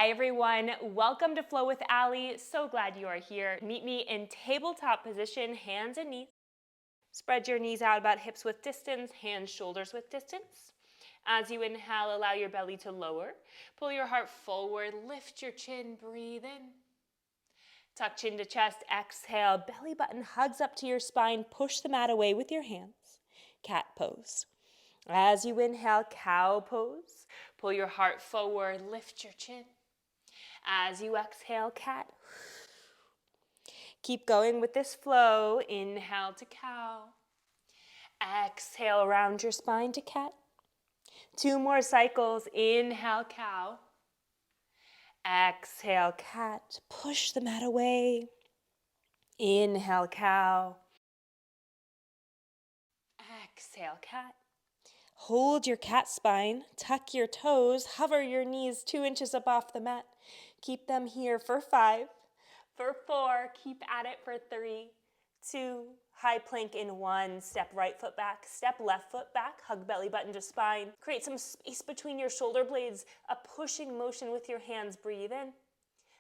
Hi everyone, welcome to Flow with Ali. So glad you are here. Meet me in tabletop position, hands and knees. Spread your knees out about hips width distance, hands, shoulders width distance. As you inhale, allow your belly to lower. Pull your heart forward, lift your chin, breathe in. Tuck chin to chest, exhale, belly button hugs up to your spine, push the mat away with your hands. Cat pose. As you inhale, cow pose. Pull your heart forward, lift your chin. As you exhale, cat. Keep going with this flow. Inhale to cow. Exhale, round your spine to cat. 2 more cycles. Inhale, cow. Exhale, cat. Push the mat away. Inhale, cow. Exhale, cat. Hold your cat spine. Tuck your toes. Hover your knees 2 inches up off the mat. Keep them here for 5, for 4. Keep at it for 3, 2. High plank in 1. Step right foot back. Step left foot back. Hug belly button to spine. Create some space between your shoulder blades. A pushing motion with your hands. Breathe in.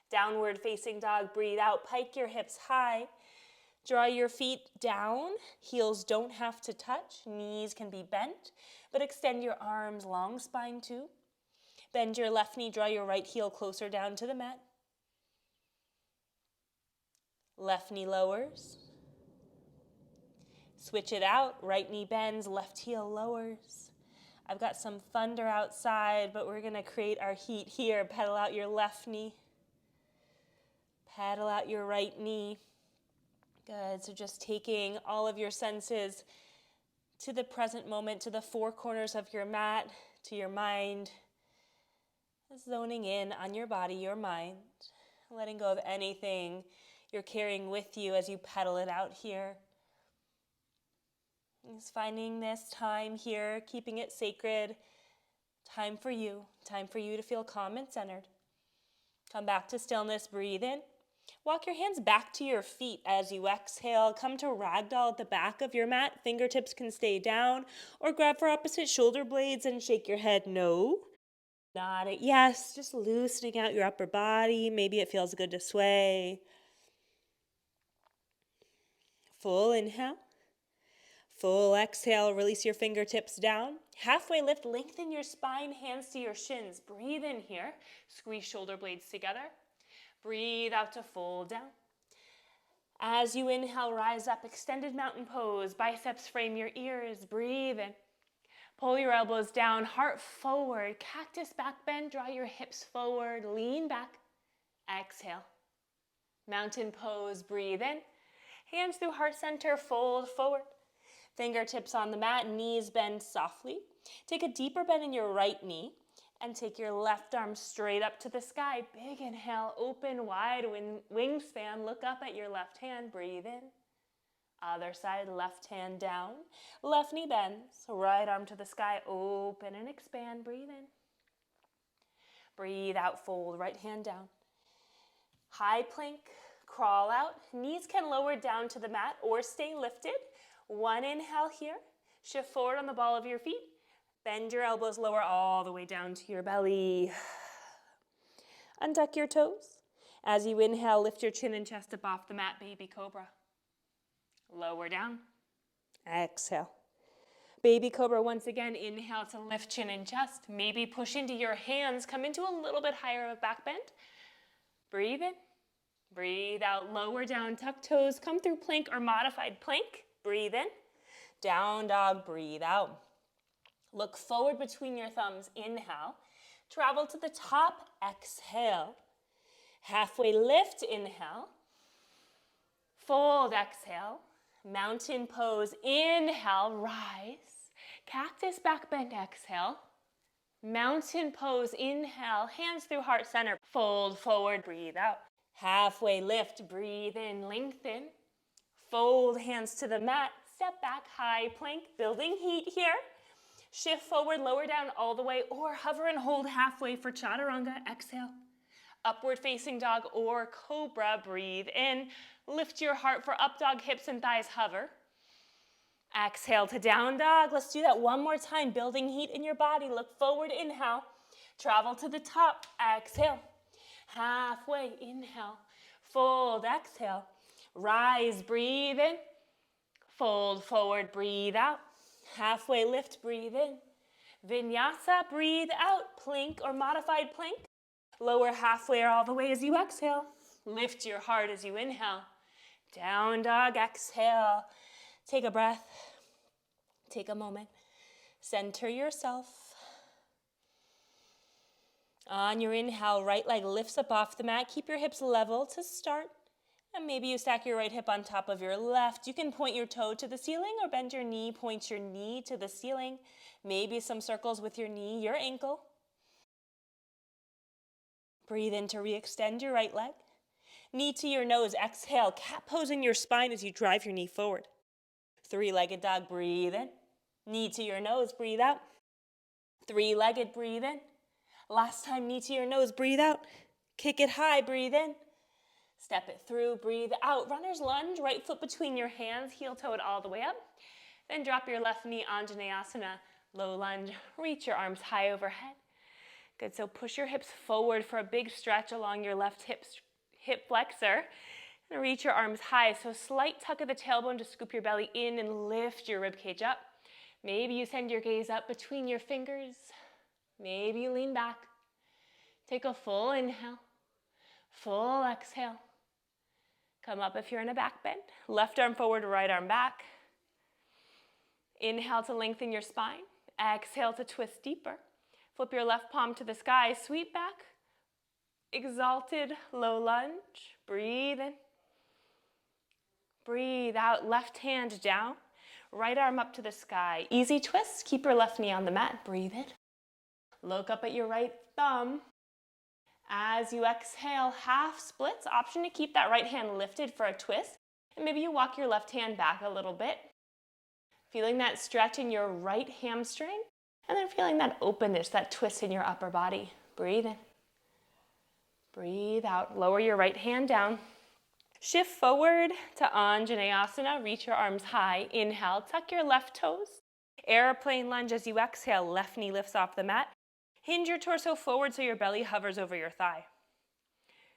Downward facing dog. Breathe out. Pike your hips high. Draw your feet down. Heels don't have to touch. Knees can be bent, but extend your arms, long spine too. Bend your left knee, draw your right heel closer down to the mat. Left knee lowers. Switch it out. Right knee bends, left heel lowers. I've got some thunder outside, but we're going to create our heat here. Pedal out your left knee. Pedal out your right knee. Good. So just taking all of your senses to the present moment, to the 4 corners of your mat, to your mind. Zoning in on your body, your mind. Letting go of anything you're carrying with you as you pedal it out here. Just finding this time here, keeping it sacred. Time for you to feel calm and centered. Come back to stillness, breathe in. Walk your hands back to your feet as you exhale. Come to ragdoll at the back of your mat. Fingertips can stay down, or grab for opposite shoulder blades and shake your head no. Nod it yes, just loosening out your upper body. Maybe it feels good to sway. Full inhale. Full exhale, release your fingertips down. Halfway lift, lengthen your spine, hands to your shins. Breathe in here. Squeeze shoulder blades together. Breathe out to fold down. As you inhale, rise up, extended mountain pose. Biceps frame your ears. Breathe in. Pull your elbows down, heart forward. Cactus back bend, draw your hips forward. Lean back. Exhale. Mountain pose, breathe in. Hands through heart center, fold forward. Fingertips on the mat, knees bend softly. Take a deeper bend in your right knee and take your left arm straight up to the sky. Big inhale, open wide wingspan. Look up at your left hand, breathe in. Other side, left hand down. Left knee bends, right arm to the sky, open and expand, breathe in. Breathe out, fold, right hand down. High plank, crawl out. Knees can lower down to the mat or stay lifted. 1 inhale here. Shift forward on the ball of your feet. Bend your elbows, lower all the way down to your belly. Untuck your toes. As you inhale, lift your chin and chest up off the mat, baby cobra. Lower down. Exhale. Baby cobra once again. Inhale to lift chin and chest. Maybe push into your hands. Come into a little bit higher of back bend. Breathe in. Breathe out. Lower down. Tuck toes. Come through plank or modified plank. Breathe in. Down dog. Breathe out. Look forward between your thumbs. Inhale. Travel to the top. Exhale. Halfway lift. Inhale. Fold. Exhale. Mountain pose. Inhale. Rise. Cactus back bend. Exhale. Mountain pose. Inhale. Hands through heart center. Fold forward. Breathe out. Halfway lift. Breathe in. Lengthen. Fold hands to the mat. Step back. High plank. Building heat here. Shift forward, lower down all the way, or hover and hold halfway for chaturanga. Exhale. Upward facing dog or cobra. Breathe in. Lift your heart for up dog, hips and thighs. Hover. Exhale to down dog. Let's do that one more time. Building heat in your body. Look forward. Inhale. Travel to the top. Exhale. Halfway, inhale. Fold, exhale. Rise, breathe in. Fold forward, breathe out. Halfway lift, breathe in. Vinyasa, breathe out. Plank or modified plank. Lower halfway or all the way as you exhale. Lift your heart as you inhale. Down dog, exhale. Take a breath. Take a moment. Center yourself. On your inhale, right leg lifts up off the mat. Keep your hips level to start. And maybe you stack your right hip on top of your left. You can point your toe to the ceiling or bend your knee, point your knee to the ceiling. Maybe some circles with your knee, your ankle. Breathe in to re-extend your right leg. Knee to your nose, exhale. Cat pose in your spine as you drive your knee forward. Three-legged dog, breathe in. Knee to your nose, breathe out. Three-legged, breathe in. Last time, knee to your nose, breathe out. Kick it high, breathe in. Step it through, breathe out. Runner's lunge, right foot between your hands, heel toed all the way up. Then drop your left knee, Anjaneyasana, low lunge. Reach your arms high overhead. Good, so push your hips forward for a big stretch along your left hip flexor. And reach your arms high, so slight tuck of the tailbone to scoop your belly in and lift your ribcage up. Maybe you send your gaze up between your fingers. Maybe you lean back. Take a full inhale, full exhale. Come up if you're in a back bend. Left arm forward, right arm back. Inhale to lengthen your spine. Exhale to twist deeper. Flip your left palm to the sky, sweep back. Exalted, low lunge. Breathe in. Breathe out, left hand down. Right arm up to the sky. Easy twist, keep your left knee on the mat. Breathe in. Look up at your right thumb. As you exhale, half splits. Option to keep that right hand lifted for a twist. And maybe you walk your left hand back a little bit. Feeling that stretch in your right hamstring. And then feeling that openness, that twist in your upper body. Breathe in. Breathe out. Lower your right hand down. Shift forward to Anjaneyasana. Reach your arms high. Inhale. Tuck your left toes. Airplane lunge as you exhale. Left knee lifts off the mat. Hinge your torso forward so your belly hovers over your thigh.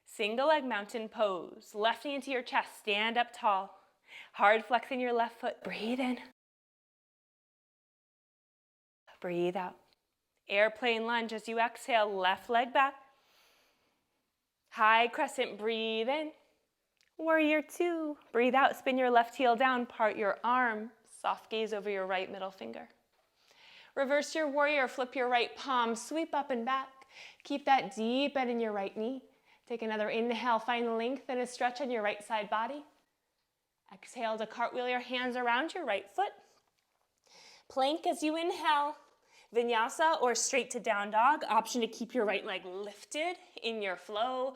Single leg mountain pose. Left knee into your chest. Stand up tall. Hard flexing your left foot. Breathe in. Breathe out. Airplane lunge as you exhale. Left leg back. High crescent. Breathe in. Warrior two. Breathe out. Spin your left heel down. Part your arm. Soft gaze over your right middle finger. Reverse your warrior. Flip your right palm. Sweep up and back. Keep that deep bend in your right knee. Take another inhale. Find length and a stretch on your right side body. Exhale to cartwheel your hands around your right foot. Plank as you inhale. Vinyasa or straight to down dog. Option to keep your right leg lifted in your flow.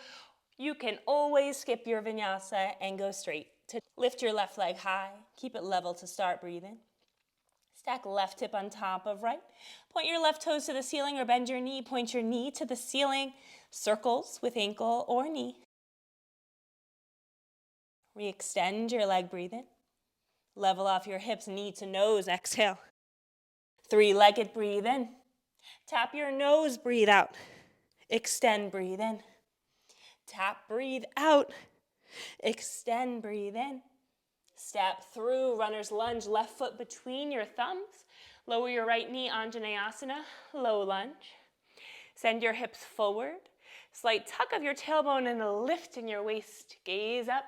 You can always skip your vinyasa and go straight to lift your left leg high. Keep it level to start. Breathe in. Stack left hip on top of right. Point your left toes to the ceiling or bend your knee. Point your knee to the ceiling. Circles with ankle or knee. Re-extend your leg. Breathe in. Level off your hips, knee to nose. Exhale. Three-legged. Breathe in. Tap your nose. Breathe out. Extend. Breathe in. Tap, breathe out. Extend, breathe in. Step through, runner's lunge, left foot between your thumbs. Lower your right knee, Anjaneyasana, low lunge. Send your hips forward. Slight tuck of your tailbone and a lift in your waist. Gaze up.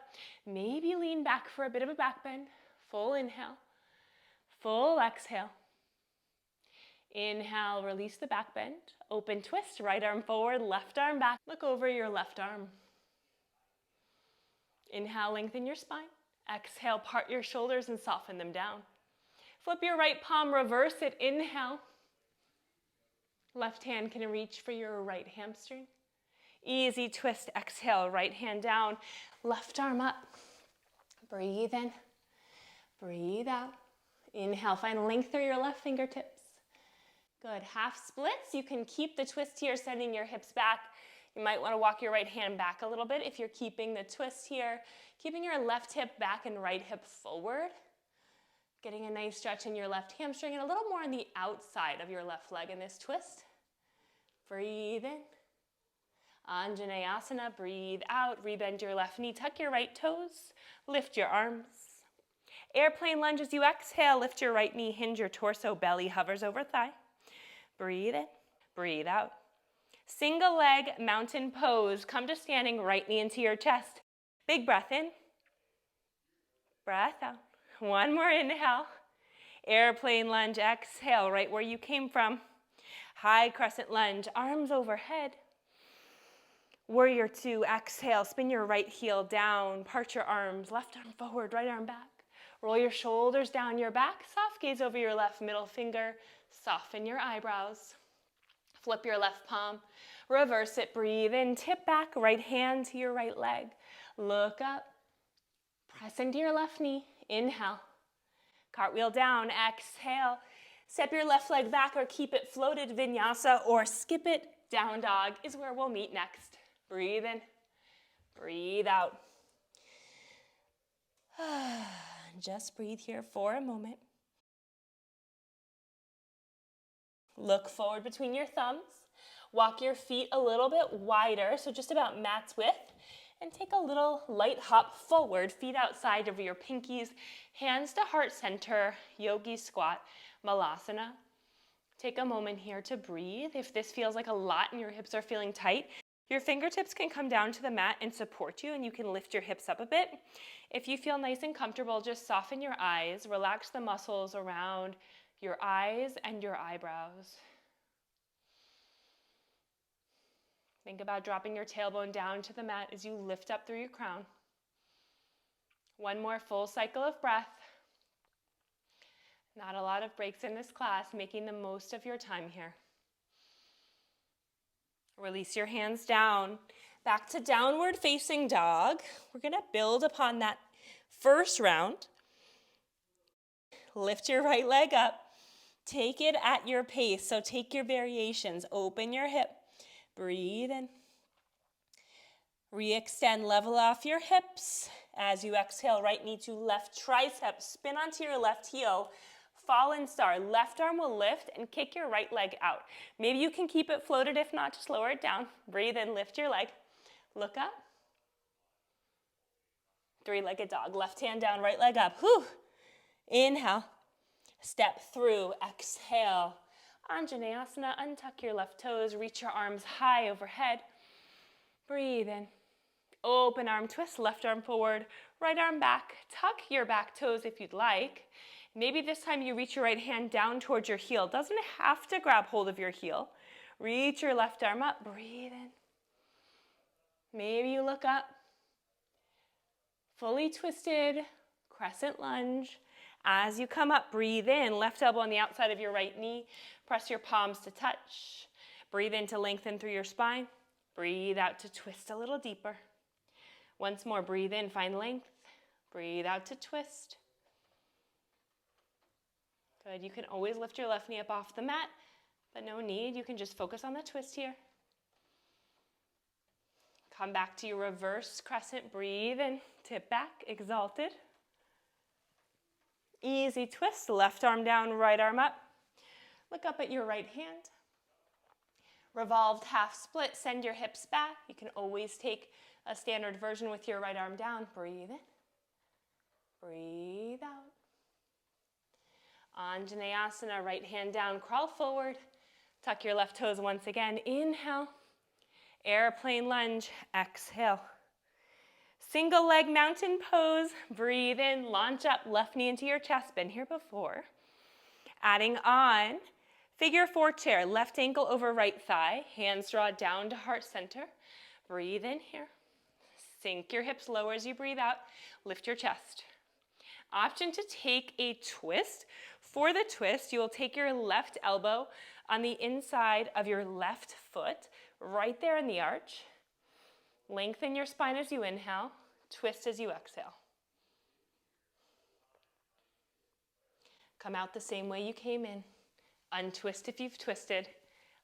Maybe lean back for a bit of a back bend. Full inhale. Full exhale. Inhale, release the back bend. Open twist, right arm forward, left arm back. Look over your left arm. Inhale, lengthen your spine. Exhale, part your shoulders and soften them down. Flip your right palm, reverse it. Inhale. Left hand can reach for your right hamstring. Easy twist, exhale, right hand down, left arm up. Breathe in, breathe out. Inhale, find length through your left fingertips. Good, half splits. You can keep the twist here, sending your hips back. You might want to walk your right hand back a little bit if you're keeping the twist here. Keeping your left hip back and right hip forward. Getting a nice stretch in your left hamstring and a little more on the outside of your left leg in this twist. Breathe in. Anjaneyasana, breathe out, rebend your left knee, tuck your right toes, lift your arms. Airplane lunge as you exhale, lift your right knee, hinge your torso, belly hovers over thigh. Breathe in, breathe out. Single leg mountain pose, come to standing, right knee into your chest. Big breath in, breath out. One more inhale. Airplane lunge, exhale, right where you came from. High crescent lunge, arms overhead. Warrior two, exhale, spin your right heel down, part your arms, left arm forward, right arm back. Roll your shoulders down your back, soft gaze over your left middle finger, soften your eyebrows. Flip your left palm, reverse it, breathe in, tip back, right hand to your right leg. Look up, press into your left knee, inhale. Cartwheel down, exhale. Step your left leg back or keep it floated, vinyasa, or skip it. Down dog is where we'll meet next. Breathe in, breathe out. Just breathe here for a moment. Look forward between your thumbs. Walk your feet a little bit wider, so just about mat's width. And take a little light hop forward, feet outside of your pinkies, hands to heart center, yogi squat, malasana. Take a moment here to breathe. If this feels like a lot and your hips are feeling tight, your fingertips can come down to the mat and support you, and you can lift your hips up a bit. If you feel nice and comfortable, just soften your eyes, relax the muscles around your eyes and your eyebrows. Think about dropping your tailbone down to the mat as you lift up through your crown. One more full cycle of breath. Not a lot of breaks in this class, making the most of your time here. Release your hands down. Back to downward facing dog. We're going to build upon that first round. Lift your right leg up. Take it at your pace. So take your variations. Open your hip. Breathe in. Re-extend, level off your hips. As you exhale, right knee to left tricep. Spin onto your left heel. Fallen star, left arm will lift and kick your right leg out. Maybe you can keep it floated, if not, just lower it down. Breathe in, lift your leg. Look up. Three-legged dog, left hand down, right leg up. Whew. Inhale, step through, exhale. Anjaneyasana, untuck your left toes, reach your arms high overhead. Breathe in. Open arm twist, left arm forward, right arm back. Tuck your back toes if you'd like. Maybe this time you reach your right hand down towards your heel. Doesn't have to grab hold of your heel. Reach your left arm up, breathe in. Maybe you look up. Fully twisted, crescent lunge. As you come up, breathe in. Left elbow on the outside of your right knee. Press your palms to touch. Breathe in to lengthen through your spine. Breathe out to twist a little deeper. Once more, breathe in, find length. Breathe out to twist. Good, you can always lift your left knee up off the mat, but no need, you can just focus on the twist here. Come back to your reverse crescent, breathe and tip back, exalted. Easy twist, left arm down, right arm up. Look up at your right hand. Revolved half split, send your hips back. You can always take a standard version with your right arm down. Breathe in, breathe out. Anjaneyasana, right hand down, crawl forward. Tuck your left toes once again. Inhale. Airplane lunge. Exhale. Single leg mountain pose. Breathe in, launch up, left knee into your chest. Been here before. Adding on, figure four chair. Left ankle over right thigh. Hands draw down to heart center. Breathe in here. Sink your hips lower as you breathe out. Lift your chest. Option to take a twist. For the twist, you will take your left elbow on the inside of your left foot, right there in the arch. Lengthen your spine as you inhale, twist as you exhale. Come out the same way you came in. Untwist if you've twisted.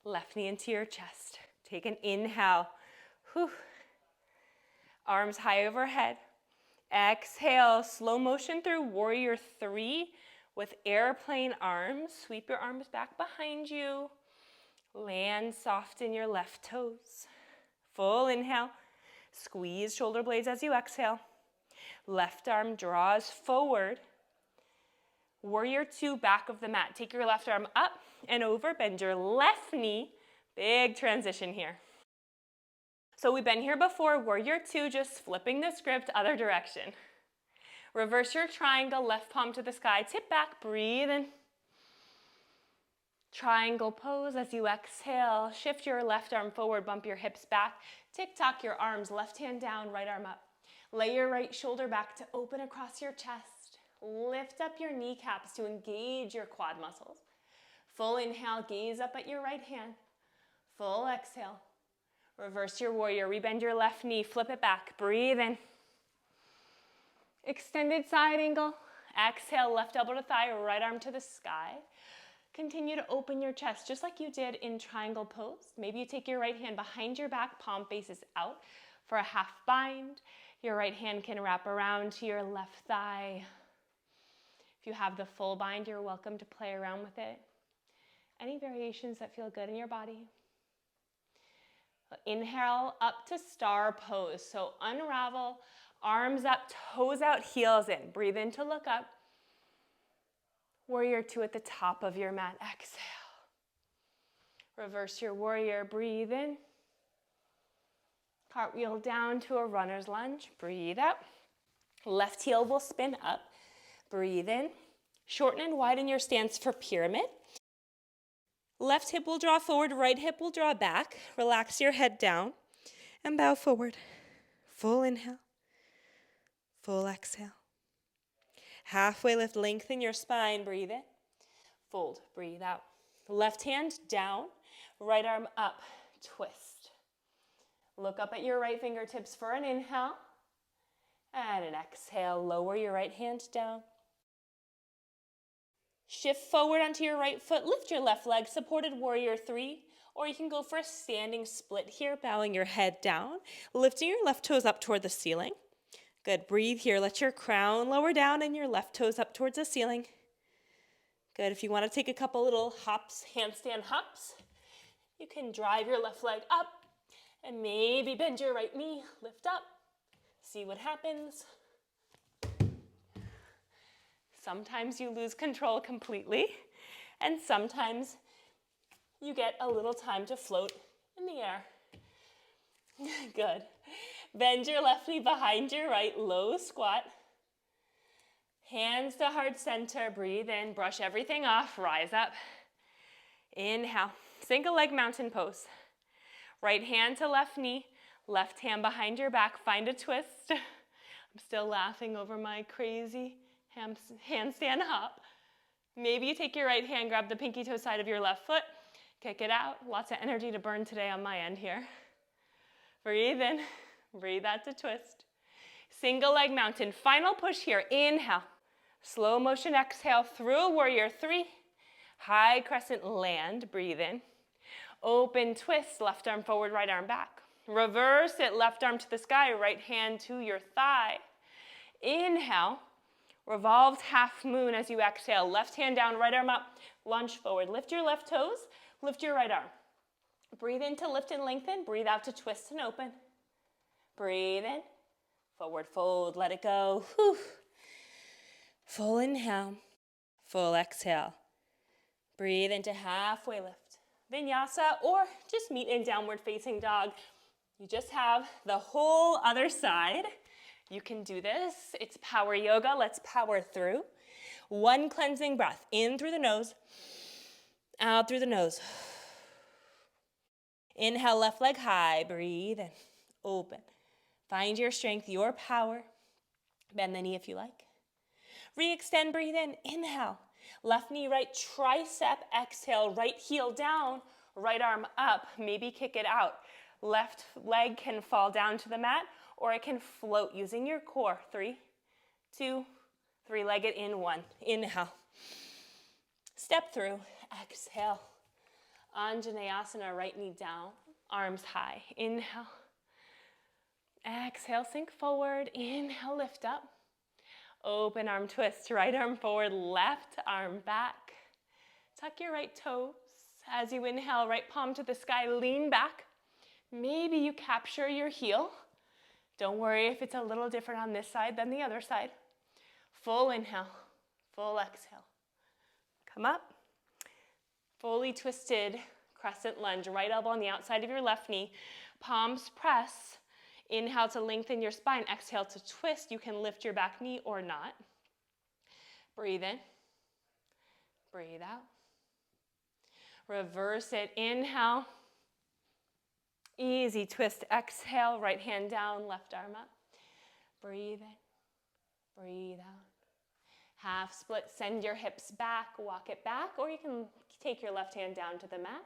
Left knee into your chest. Take an inhale. Whew. Arms high overhead. Exhale, slow motion through warrior three with airplane arms. Sweep your arms back behind you. Land soft in your left toes. Full inhale. Squeeze shoulder blades as you exhale. Left arm draws forward. Warrior two, back of the mat. Take your left arm up and over. Bend your left knee. Big transition here. So we've been here before. Warrior two, just flipping the script, other direction. Reverse your triangle, left palm to the sky. Tip back, breathe in. Triangle pose as you exhale. Shift your left arm forward, bump your hips back. Tick-tock your arms, left hand down, right arm up. Lay your right shoulder back to open across your chest. Lift up your kneecaps to engage your quad muscles. Full inhale, gaze up at your right hand. Full exhale. Reverse your warrior, rebend your left knee, flip it back, breathe in. Extended side angle. Exhale, left elbow to thigh, right arm to the sky. Continue to open your chest just like you did in triangle pose. Maybe you take your right hand behind your back, palm faces out for a half bind. Your right hand can wrap around to your left thigh. If you have the full bind, you're welcome to play around with it. Any variations that feel good in your body. Inhale up to star pose. So unravel, arms up, toes out, heels in. Breathe in to look up. Warrior two at the top of your mat. Exhale. Reverse your warrior. Breathe in. Cartwheel down to a runner's lunge. Breathe out. Left heel will spin up. Breathe in. Shorten and widen your stance for pyramid. Left hip will draw forward. Right hip will draw back. Relax your head down and bow forward. Full inhale. Full exhale. Halfway lift, lengthen your spine, breathe in. Fold, breathe out. Left hand down, right arm up, twist. Look up at your right fingertips for an inhale. And an exhale, lower your right hand down. Shift forward onto your right foot, lift your left leg, supported warrior three. Or you can go for a standing split here, bowing your head down, lifting your left toes up toward the ceiling. Good, breathe here. Let your crown lower down and your left toes up towards the ceiling. Good, if you want to take a couple little hops, handstand hops, you can drive your left leg up and maybe bend your right knee, lift up, see what happens. Sometimes you lose control completely, and sometimes you get a little time to float in the air. Good. Bend your left knee behind your right, low squat. Hands to heart center, breathe in, brush everything off, rise up. Inhale, single leg mountain pose. Right hand to left knee, left hand behind your back, find a twist. I'm still laughing over my crazy handstand hop. Maybe you take your right hand, grab the pinky toe side of your left foot, kick it out. Lots of energy to burn today on my end here. Breathe in. Breathe out to twist. Single leg mountain. Final push here. Inhale. Slow motion exhale through warrior three. High crescent land. Breathe in. Open twist. Left arm forward, right arm back. Reverse it. Left arm to the sky. Right hand to your thigh. Inhale. Revolved half moon as you exhale. Left hand down, right arm up. Lunge forward. Lift your left toes. Lift your right arm. Breathe in to lift and lengthen. Breathe out to twist and open. Breathe in, forward fold, let it go. Whew. Full inhale, full exhale. Breathe into halfway lift. Vinyasa, or just meet in downward facing dog. You just have the whole other side. You can do this. It's power yoga. Let's power through. One cleansing breath, in through the nose, out through the nose. Inhale, left leg high, breathe in, open. Find your strength, your power. Bend the knee if you like. Re-extend, breathe in. Inhale. Left knee, right tricep. Exhale, right heel down. Right arm up. Maybe kick it out. Left leg can fall down to the mat, or it can float using your core. 3, 2, three-legged in 1. Inhale. Step through. Exhale. Anjaneyasana, right knee down. Arms high. Inhale. Exhale, sink forward. Inhale, lift up. Open arm twist, right arm forward, left arm back. Tuck your right toes. As you inhale, right palm to the sky, lean back. Maybe you capture your heel. Don't worry if it's a little different on this side than the other side. Full inhale, full exhale. Come up. Fully twisted crescent lunge. Right elbow on the outside of your left knee. Palms press. Inhale to lengthen your spine. Exhale to twist. You can lift your back knee or not. Breathe in. Breathe out. Reverse it. Inhale. Easy twist. Exhale. Right hand down, left arm up. Breathe in. Breathe out. Half split. Send your hips back. Walk it back. Or you can take your left hand down to the mat.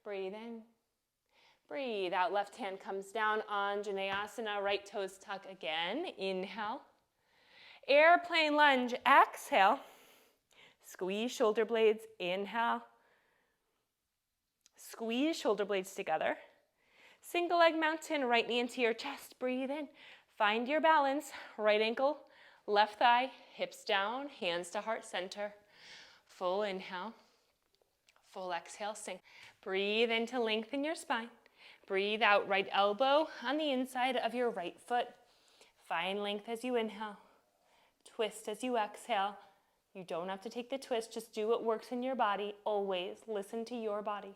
Breathe in. Breathe out. Left hand comes down. Vinyasa. Right toes tuck again. Inhale. Airplane lunge. Exhale. Squeeze shoulder blades. Inhale. Squeeze shoulder blades together. Single leg mountain. Right knee into your chest. Breathe in. Find your balance. Right ankle, left thigh, hips down, hands to heart center. Full inhale. Full exhale. Sink. Breathe in to lengthen your spine. Breathe out. Right elbow on the inside of your right foot. Find length as you inhale. Twist as you exhale. You don't have to take the twist. Just do what works in your body. Always listen to your body.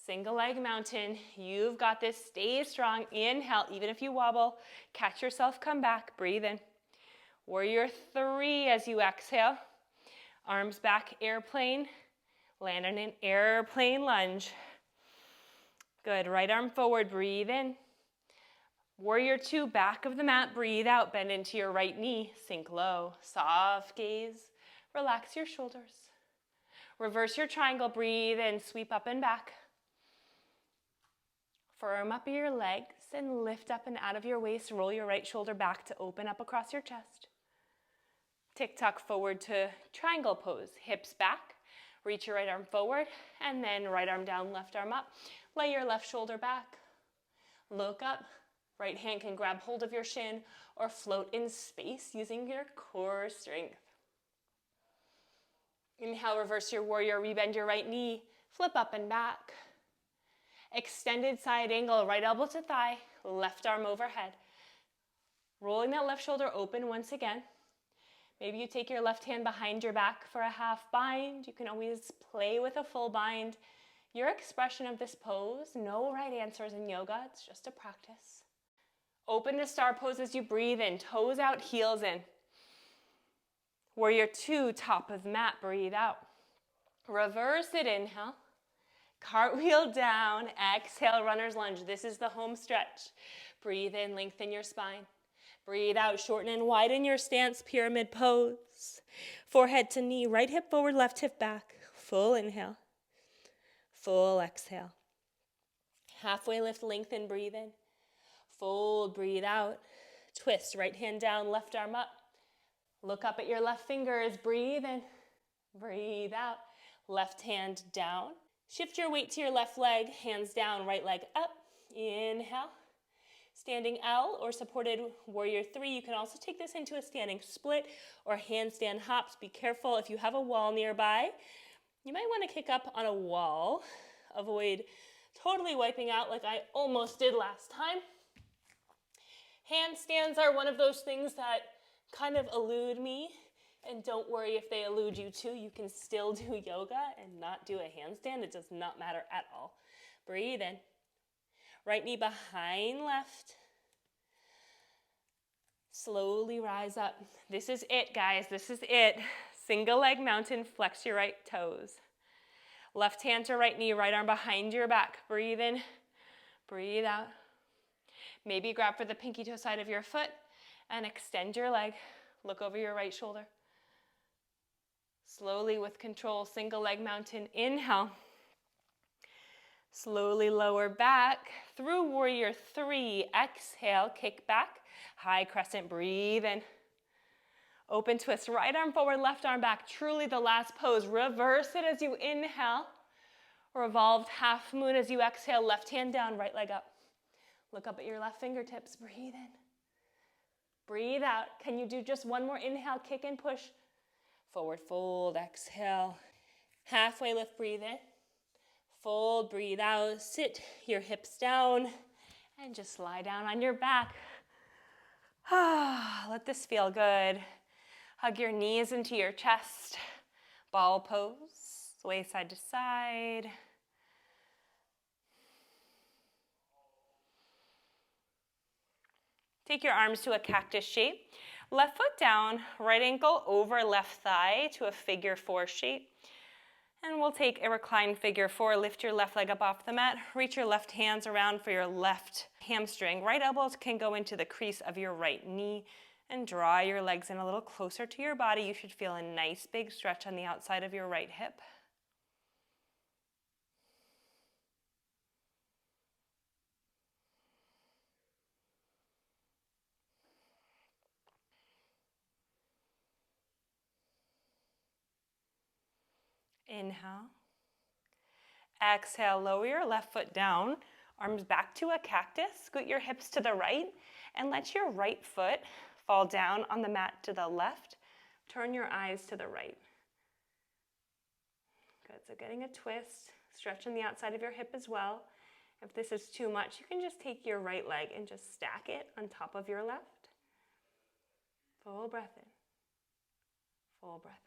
Single leg mountain. You've got this. Stay strong. Inhale. Even if you wobble, catch yourself. Come back. Breathe in. Warrior 3 as you exhale. Arms back. Airplane. Land on an airplane lunge. Good. Right arm forward. Breathe in. Warrior 2. Back of the mat. Breathe out. Bend into your right knee. Sink low. Soft gaze. Relax your shoulders. Reverse your triangle. Breathe in. Sweep up and back. Firm up your legs and lift up and out of your waist. Roll your right shoulder back to open up across your chest. Tick-tock forward to triangle pose. Hips back. Reach your right arm forward and then right arm down, left arm up. Lay your left shoulder back. Look up. Right hand can grab hold of your shin or float in space using your core strength. Inhale, reverse your warrior. Rebend your right knee. Flip up and back. Extended side angle, right elbow to thigh, left arm overhead. Rolling that left shoulder open once again. Maybe you take your left hand behind your back for a half bind. You can always play with a full bind. Your expression of this pose, no right answers in yoga, it's just a practice. Open to star pose as you breathe in, toes out, heels in. Warrior 2, top of mat, breathe out. Reverse it, inhale. Cartwheel down, exhale, runner's lunge. This is the home stretch. Breathe in, lengthen your spine. Breathe out, shorten and widen your stance, pyramid pose. Forehead to knee, right hip forward, left hip back. Full inhale, full exhale. Halfway lift, lengthen, breathe in. Fold, breathe out. Twist, right hand down, left arm up. Look up at your left fingers, breathe in, breathe out. Left hand down. Shift your weight to your left leg, hands down, right leg up. Inhale. Standing L or supported warrior 3. You can also take this into a standing split or handstand hops. Be careful if you have a wall nearby. You might want to kick up on a wall. Avoid totally wiping out like I almost did last time. Handstands are one of those things that kind of elude me. And don't worry if they elude you too. You can still do yoga and not do a handstand. It does not matter at all. Breathe in. Right knee behind left. Slowly rise up. This is it, guys. This is it. Single leg mountain. Flex your right toes. Left hand to right knee. Right arm behind your back. Breathe in. Breathe out. Maybe grab for the pinky toe side of your foot and extend your leg. Look over your right shoulder. Slowly with control, single leg mountain, inhale. Slowly lower back through warrior 3. Exhale, kick back, high crescent, breathe in. Open twist, right arm forward, left arm back. Truly the last pose. Reverse it as you inhale. Revolved half moon as you exhale, left hand down, right leg up. Look up at your left fingertips, breathe in. Breathe out. Can you do just one more inhale, kick and push? Forward fold, exhale. Halfway lift, breathe in. Fold, breathe out, sit your hips down, and just lie down on your back. Let this feel good. Hug your knees into your chest. Ball pose, sway side to side. Take your arms to a cactus shape. Left foot down, right ankle over left thigh to a figure 4 shape. And we'll take a reclined figure 4. Lift your left leg up off the mat. Reach your left hands around for your left hamstring. Right elbows can go into the crease of your right knee. And draw your legs in a little closer to your body. You should feel a nice big stretch on the outside of your right hip. Inhale. Exhale, lower your left foot down, arms back to a cactus, scoot your hips to the right, and let your right foot fall down on the mat to the left. Turn your eyes to the right. Good, so getting a twist, stretching the outside of your hip as well. If this is too much, you can just take your right leg and just stack it on top of your left. Full breath in, full breath out.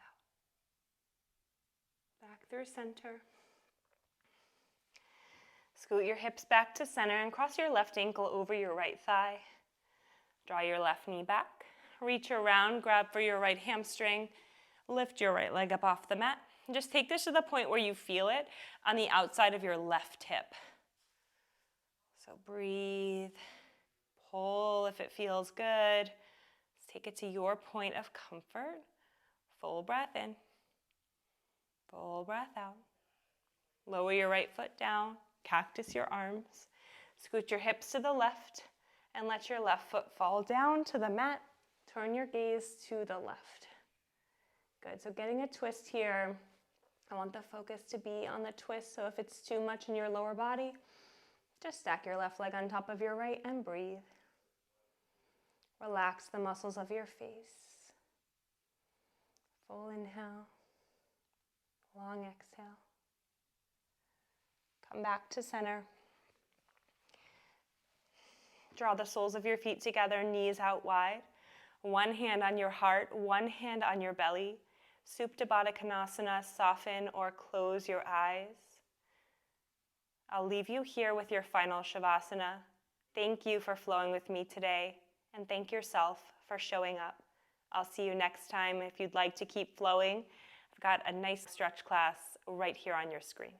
Back through center. Scoot your hips back to center and cross your left ankle over your right thigh. Draw your left knee back. Reach around, grab for your right hamstring. Lift your right leg up off the mat. And just take this to the point where you feel it on the outside of your left hip. So breathe, pull if it feels good. Just take it to your point of comfort. Full breath in, full breath out. Lower your right foot down. Cactus your arms, scoot your hips to the left, and let your left foot fall down to the mat. Turn your gaze to the left. Good, so getting a twist here. I want the focus to be on the twist, so if it's too much in your lower body, just stack your left leg on top of your right and breathe. Relax the muscles of your face. Full inhale, long exhale. Come back to center. Draw the soles of your feet together, knees out wide. One hand on your heart, one hand on your belly. Supta Baddha Konasana, soften or close your eyes. I'll leave you here with your final Shavasana. Thank you for flowing with me today, and thank yourself for showing up. I'll see you next time. If you'd like to keep flowing, I've got a nice stretch class right here on your screen.